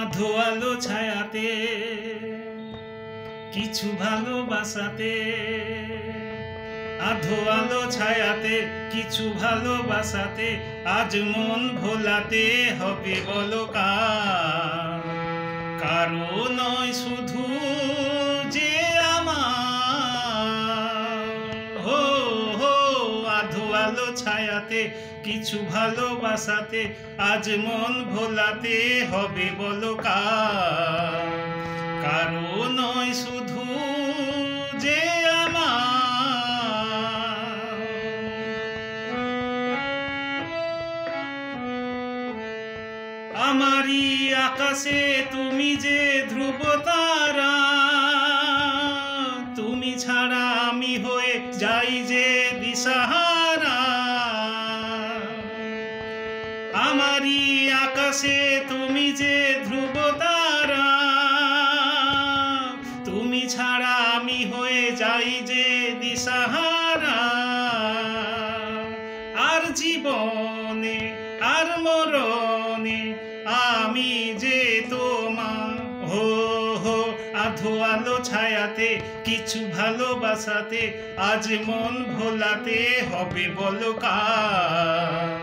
আধো আলো ছায়াতে কিছু ভালোবাসাতে, আধো আলো ছায়াতে কিছু ভালোবাসাতে, আজ মন ভোলাতে হবে বলো কার? কারো নয় শুধু যে আমার, হো হো আধো আলো ছায়াতে কিছু ভালোবাসাতে, আজ মন ভোলাতে হবে বলো কার? কারো নয় শুধু যে আমার। আমারই আকাশে তুমি যে ধ্রুব তারা, তুমি ছাড়া আমি হয়ে যাই যে দিশাহারা। আমারই আকাশে তুমি যে ধ্রুব তারা, তুমি ছাড়া আমি হয়ে যাই যে দিশাহারা। আর জীবনে আর মরণে আমি যে তোমার, হো হো আধো আলো ছায়াতে কিছু ভালোবাসাতে, আজ মন ভোলাতে হবে বলো কার?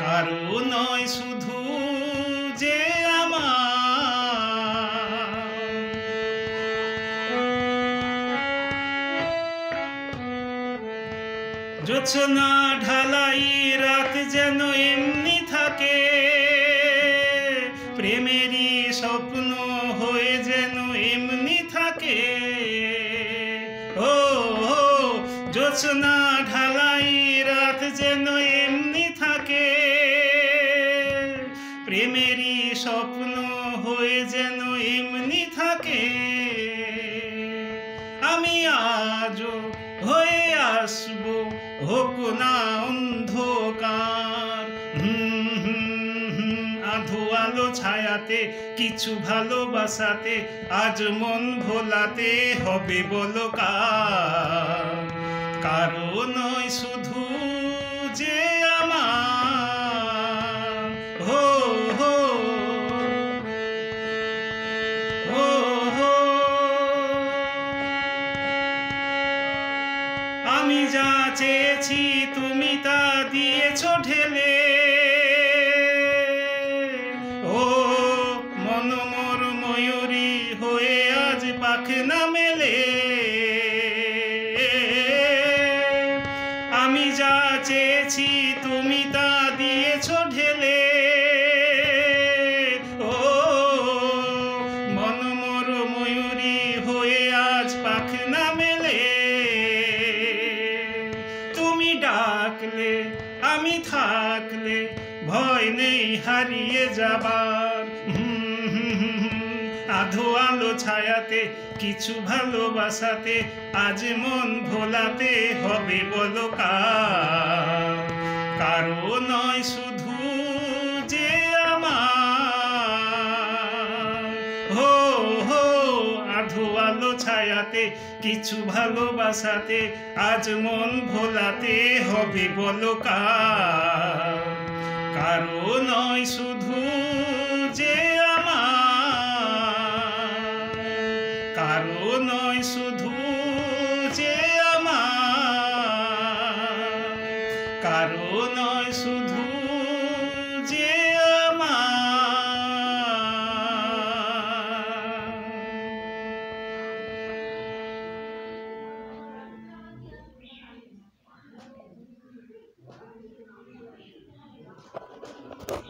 কারো নয় শুধু যে আমার। জোছনা ঢালাই রাত যেন এমনি থাকে, প্রেমেরই স্বপ্ন হয়ে যেন এমনি থাকে। ও জোছনা ঢালাই রাত যেন এমনি থাকে, প্রেমেরই স্বপ্ন হয়ে যেন এমনি থাকে। আমি আজও হয়ে আসবো হোক না অন্ধকার। আধো আলো ছায়াতে কিছু ভালোবাসাতে, আজ মন ভোলাতে হবে বলো কার? কারো নয় শুধু যে আমার, হো হো হো হো। আমি যা চেয়েছি তুমি তা দিয়েছ ঢেলে, ও মন মোর ময়ূরী হয়ে আজ পাখনা মেলে। আমি যা চেয়েছি তুমি তা দিয়েছ ঢেলে, ও মন মোর ময়ূরী হয়ে আজ পাখনা মেলে। তুমি ডাকলে আমি থাকলে ভয় নেই হারিয়ে যাবার। আধো আলো ছায়াতে কিছু ভালোবাসাতে, আজ মন ভোলাতে হবে বলো কার? কারো নয় শুধু যে আমার, হো হো আধো আলো ছায়াতে কিছু ভালোবাসাতে, আজ মন ভোলাতে হবে বলো কার? কারো নয় শুধু যে আমার, কারো নয় শুধু যে আমার, কারো নয় শুধু যে